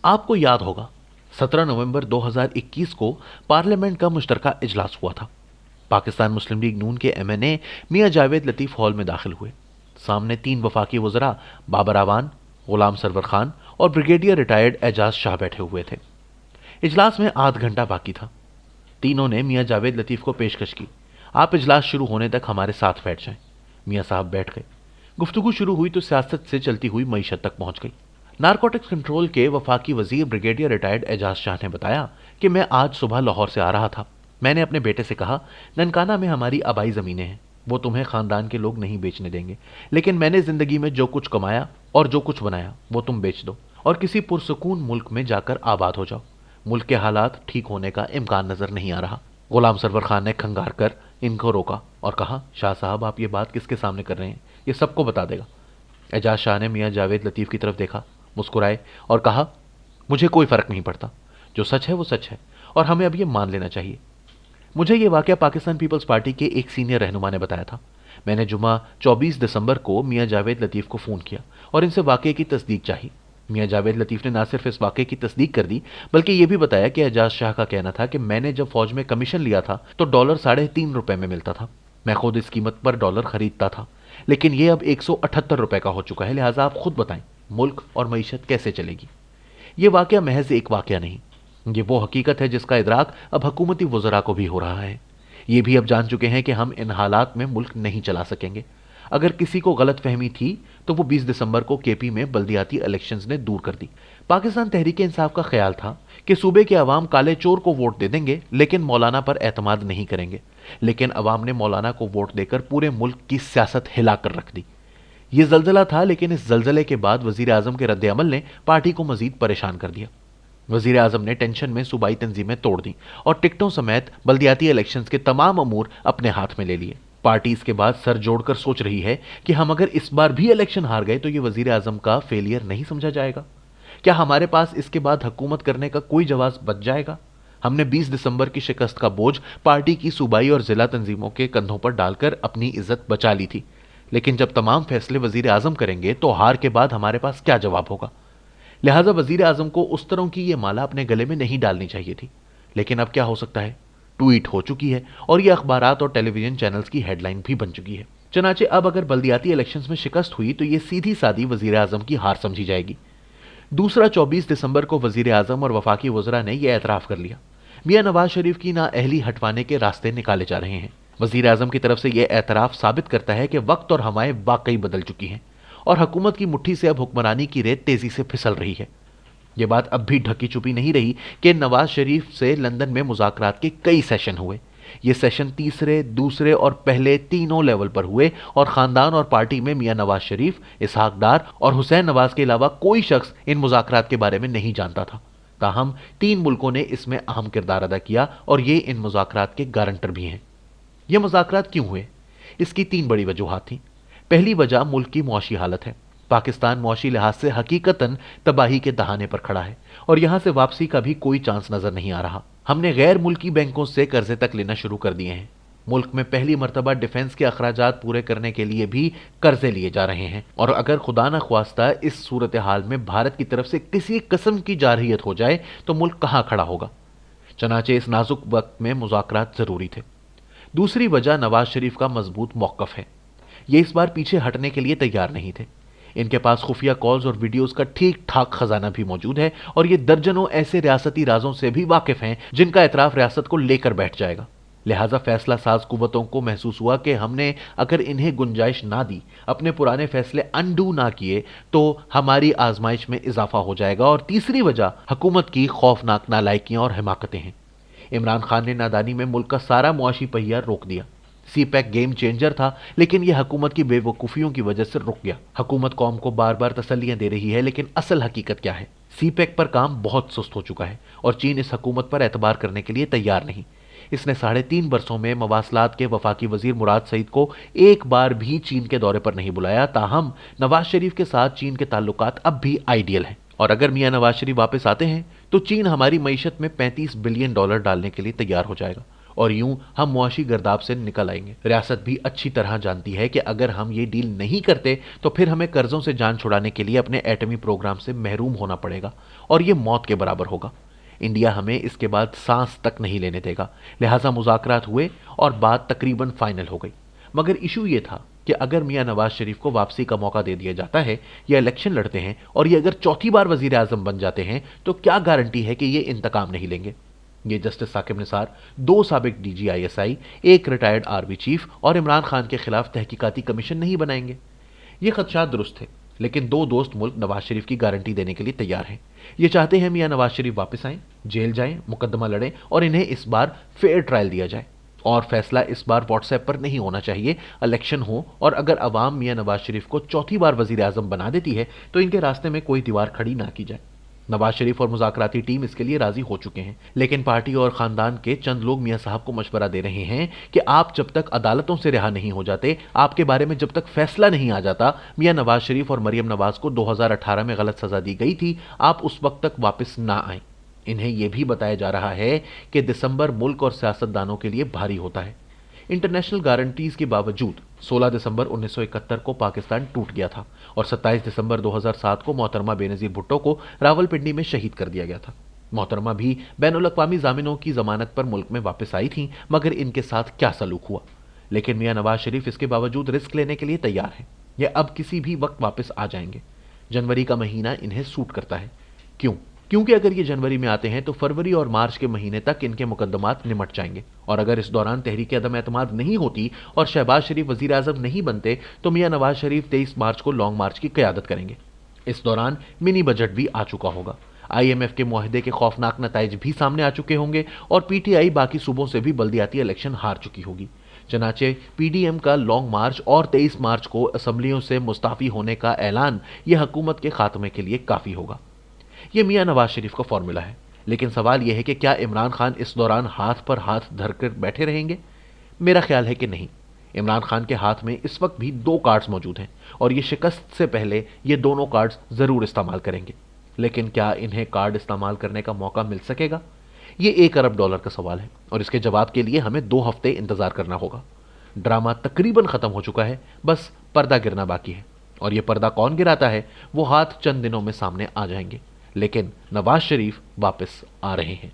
आपको याद होगा 17 नवंबर 2021 को पार्लियामेंट का मुश्तरका इजलास हुआ था। पाकिस्तान मुस्लिम लीग नून के एमएनए मियां जावेद लतीफ हॉल में दाखिल हुए। सामने 3 वफाकी वज़रा बाबर आवान, गुलाम सरवर खान और ब्रिगेडियर रिटायर्ड एजाज शाह बैठे हुए थे। इजलास में आध घंटा बाकी था। तीनों ने मियां जावेद लतीफ को पेशकश की, आप इजलास शुरू होने तक हमारे साथ बैठ जाएं। मियां साहब बैठ गए। गुफ्तगू शुरू हुई तो सियासत से चलती हुई मईशत तक पहुंच गई। नारकोटिक्स कंट्रोल के वफाकी वजीर ब्रिगेडियर रिटायर्ड एजाज शाह ने बताया कि मैं आज सुबह लाहौर से आ रहा था। मैंने अपने बेटे से कहा, ननकाना में हमारी आबाई ज़मीनें हैं, वो तुम्हें ख़ानदान के लोग नहीं बेचने देंगे, लेकिन मैंने ज़िंदगी में जो कुछ कमाया और जो कुछ बनाया वो तुम बेच दो और किसी पुरसकून मुल्क में जाकर आबाद हो जाओ। मुल्क के हालात ठीक होने का इम्कान नज़र नहीं आ रहा। गुलाम सरवर खान ने खंगार कर इनको रोका और कहा, शाह साहब आप ये बात किसके सामने कर रहे हैं, ये सबको बता देगा। एजाज शाह ने मियां जावेद लतीफ़ की तरफ देखा, मुस्कुराए और कहा, मुझे कोई फ़र्क नहीं पड़ता, जो सच है वो सच है और हमें अब ये मान लेना चाहिए। मुझे ये वाक़या पाकिस्तान पीपल्स पार्टी के एक सीनियर रहनुमा ने बताया था। मैंने जुमा 24 दिसंबर को मियां जावेद लतीफ़ को फ़ोन किया और इनसे वाक़े की तस्दीक चाही। मियां जावेद लतीफ़ ने ना सिर्फ इस वाक़े की तस्दीक कर दी बल्कि यह भी बताया कि एजाज शाह का कहना था कि मैंने जब फ़ौज में कमीशन लिया था तो डॉलर ₹3.5 में मिलता था। मैं खुद इस कीमत पर डॉलर खरीदता था, लेकिन यह अब 178 रुपए का हो चुका है। लिहाजा आप खुद बताएं मुल्क और मईशत कैसे चलेगी। ये वाक़या महज एक वाक़या नहीं, ये वो हकीकत है जिसका इदराक अब हुकूमती वज़रा को भी हो रहा है। ये भी अब जान चुके हैं कि हम इन हालात में मुल्क नहीं चला सकेंगे। अगर किसी को गलत फहमी थी तो वो 20 दिसंबर को केपी में बल्दियाती इलेक्शंस ने दूर कर दी। पाकिस्तान तहरीक इंसाफ का ख्याल था कि सूबे के अवाम काले चोर को वोट दे देंगे लेकिन मौलाना पर एतमाद नहीं करेंगे, लेकिन अवाम ने मौलाना को वोट देकर पूरे मुल्क की सियासत हिला कर रख दी। ये जल्जला था, लेकिन इस जल्जले के बाद वजीर आजम के रद्द अमल ने पार्टी को मजीद परेशान कर दिया। वजीर आजम ने टेंशन में सूबाई तंजीमें तोड़ दी और टिकटों समेत बल्दियाती इलेक्शंस के तमाम अमूर अपने हाथ में ले लिए। पार्टी इसके बाद सर जोड़कर सोच रही है कि हम अगर इस बार भी इलेक्शन हार गए तो ये वजीर आजम का फेलियर नहीं समझा जाएगा। क्या हमारे पास इसके बाद हुकूमत करने का कोई जवाब बच जाएगा? हमने 20 दिसंबर की शिकस्त का बोझ पार्टी की सूबाई और जिला तंजीमों के कंधों पर डालकर अपनी इज्जत बचा ली थी, लेकिन जब तमाम फैसले वजीर आजम करेंगे तो हार के बाद हमारे पास क्या जवाब होगा? लिहाजा वजीर आजम को उस तरह की ये माला अपने गले में नहीं डालनी चाहिए थी। लेकिन अब क्या हो सकता है, ट्वीट हो चुकी है और ये अखबारात और टेलीविजन चैनल्स की हेडलाइन भी बन चुकी है। चनाचे अब अगर बल्दियाती इलेक्शंस में शिकस्त हुई तो ये सीधी सादी वजीर आजम की हार समझी जाएगी। दूसरा 24 दिसंबर को वजीर आजम और वफाकी वज़रा ने यह एतराफ़ कर लिया, मियां नवाज शरीफ की नाअहली हटवाने के रास्ते निकाले जा रहे हैं। वजीर आजम की तरफ से यह एतराफ़ साबित करता है कि वक्त और हवाएं वाकई बदल चुकी हैं और हुकूमत की मुट्ठी से अब हुक्मरानी की रेत तेजी से फिसल रही है। यह बात अब भी ढकी छुपी नहीं रही कि नवाज शरीफ से लंदन में मुज़ाकरात के कई सेशन हुए। ये सेशन तीसरे, दूसरे और पहले तीनों लेवल पर हुए और ख़ानदान और पार्टी में मियां नवाज शरीफ, इसहाक डार और हुसैन नवाज के अलावा कोई शख्स इन मुज़ाकरात के बारे में नहीं जानता था। ताहम 3 मुल्कों ने इसमें अहम किरदार अदा किया और ये इन मुज़ाकरात के गारंटर भी हैं। ये मुज़ाकरात क्यों हुए? इसकी 3 बड़ी वजूहात थी। पहली वजह मुल्क की मुआशी हालत है। पाकिस्तान मुआशी लिहाज से हकीकतन तबाही के दहाने पर खड़ा है और यहां से वापसी का भी कोई चांस नजर नहीं आ रहा। हमने गैर मुल्की बैंकों से कर्जे तक लेना शुरू कर दिए हैं। मुल्क में पहली मर्तबा डिफेंस के अखराजात पूरे करने के लिए भी कर्जे लिए जा रहे हैं और अगर खुदा न ख्वास्ता इस सूरत हाल में भारत की तरफ से किसी किस्म की जारहियत हो जाए तो मुल्क कहां खड़ा होगा। चनाचे इस नाजुक वक्त में मुज़ाकरात जरूरी थे। दूसरी वजह नवाज शरीफ का मजबूत मौक़िफ़ है। ये इस बार पीछे हटने के लिए तैयार नहीं थे। इनके पास खुफिया कॉल्स और वीडियोस का ठीक ठाक खजाना भी मौजूद है और ये दर्जनों ऐसे रियासती राजों से भी वाकिफ हैं जिनका एतराफ रियासत को लेकर बैठ जाएगा। लिहाजा फैसला साज कुव्वतों को महसूस हुआ कि हमने अगर इन्हें गुंजाइश ना दी, अपने पुराने फैसले अनडू ना किए तो हमारी आजमाइश में इजाफा हो जाएगा। और तीसरी वजह हुकूमत की खौफनाक नालायकियां और हिमाकतें हैं। इमरान खान ने नादानी में मुल्क का सारा मुआशी पहिया रोक दिया। सी पैक गेम चेंजर था, लेकिन यह हुकूमत की बेवकूफ़ियों की वजह से रुक गया। हुकूमत कौम को बार बार तसल्लियां दे रही है, लेकिन असल हकीकत क्या है? सी पैक पर काम बहुत सुस्त हो चुका है और चीन इस हुकूमत पर एतबार करने के लिए तैयार नहीं। इसने 3.5 बरसों में मवासलात के वफाकी वजीर मुराद सईद को एक बार भी चीन के दौरे पर नहीं बुलाया। ताहम नवाज शरीफ के साथ चीन के ताल्लुकात अब भी आइडियल हैं और अगर मियां नवाज शरीफ वापस आते हैं तो चीन हमारी मईशत में $35 बिलियन डालने के लिए तैयार हो जाएगा और यूं हम मुआशी गर्दाब से निकल आएंगे। रियासत भी अच्छी तरह जानती है कि अगर हम ये डील नहीं करते तो फिर हमें कर्जों से जान छुड़ाने के लिए अपने एटमी प्रोग्राम से महरूम होना पड़ेगा और ये मौत के बराबर होगा। इंडिया हमें इसके बाद सांस तक नहीं लेने देगा। लिहाजा मुज़ाकरात हुए और बात तकरीबन फाइनल हो गई। मगर इशू ये था कि अगर मियां नवाज शरीफ को वापसी का मौका दे दिया जाता है या इलेक्शन लड़ते हैं और ये अगर चौथी बार वजीर आजम बन जाते हैं तो क्या गारंटी है कि ये इंतकाम नहीं लेंगे। ये जस्टिस साकिब निसार, 2 साबिक DGISI, एक रिटायर्ड आर्मी चीफ और इमरान खान के खिलाफ तहकीकाती कमीशन नहीं बनाएंगे। ये खदशात दुरुस्त थे, लेकिन 2 दोस्त मुल्क नवाज शरीफ की गारंटी देने के लिए तैयार हैं। ये चाहते हैं मियां नवाज शरीफ वापस आएं, जेल जाएं, मुकदमा लड़ें और इन्हें इस बार फेयर ट्रायल दिया जाए। और फैसला इस बार व्हाट्सएप पर नहीं होना चाहिए, इलेक्शन हो और अगर अवाम मियां नवाज शरीफ को चौथी बार वजीर आजम बना देती है तो इनके रास्ते में कोई दीवार खड़ी ना की जाए। नवाज शरीफ और मुज़ाकराती टीम इसके लिए राजी हो चुके हैं, लेकिन पार्टी और खानदान के चंद लोग मियां साहब को मशवरा दे रहे हैं कि आप जब तक अदालतों से रिहा नहीं हो जाते, आपके बारे में जब तक फैसला नहीं आ जाता, मियां नवाज शरीफ और मरियम नवाज को 2018 में गलत सजा दी गई थी, आप उस वक्त तक वापस ना आए। इन्हें यह भी बताया जा रहा है कि दिसंबर मुल्क और सियासतदानों के लिए भारी होता है। इंटरनेशनल गारंटीज के बावजूद 16 दिसंबर 1971 को पाकिस्तान टूट गया था और 27 दिसंबर 2007 को मोहतरमा बेनजीर भुट्टो को रावलपिंडी में शहीद कर दिया गया था। मोहतरमा भी बैनुल अक़वामी जामिनों की जमानत पर मुल्क में वापस आई थी, मगर इनके साथ क्या सलूक हुआ। लेकिन मियां नवाज शरीफ इसके बावजूद रिस्क लेने के लिए तैयार हैं। यह अब किसी भी वक्त वापस आ जाएंगे। जनवरी का महीना इन्हें सूट करता है। क्यों? क्योंकि अगर ये जनवरी में आते हैं तो फरवरी और मार्च के महीने तक इनके मुकदमात निमट जाएंगे और अगर इस दौरान तहरीक अदम एतमाद नहीं होती और शहबाज शरीफ वजीर आजम नहीं बनते तो मियां नवाज शरीफ 23 मार्च को लॉन्ग मार्च की क़यादत करेंगे। इस दौरान मिनी बजट भी आ चुका होगा, IMF के मुआहदे के खौफनाक नताइज भी सामने आ चुके होंगे और PTI बाकी सूबों से भी बल्दियाती इलेक्शन हार चुकी होगी। चनाचे PDM का लॉन्ग मार्च और 23 मार्च को असम्बलियों से मुस्ताफी होने का ऐलान यह हुकूमत के खात्मे के लिए काफ़ी होगा। यह मियां नवाज शरीफ का फॉर्मूला है, लेकिन सवाल यह है कि क्या इमरान खान इस दौरान हाथ पर हाथ धरकर बैठे रहेंगे? मेरा ख्याल है कि नहीं। इमरान खान के हाथ में इस वक्त भी 2 कार्ड्स मौजूद हैं और ये शिकस्त से पहले ये दोनों कार्ड्स जरूर इस्तेमाल करेंगे। लेकिन क्या इन्हें कार्ड इस्तेमाल करने का मौका मिल सकेगा? ये $1 अरब का सवाल है और इसके जवाब के लिए हमें 2 हफ्ते इंतजार करना होगा। ड्रामा तकरीबन खत्म हो चुका है, बस पर्दा गिरना बाकी है और यह पर्दा कौन गिराता है वो हाथ चंद दिनों में सामने आ जाएंगे। लेकिन नवाज शरीफ वापस आ रहे हैं।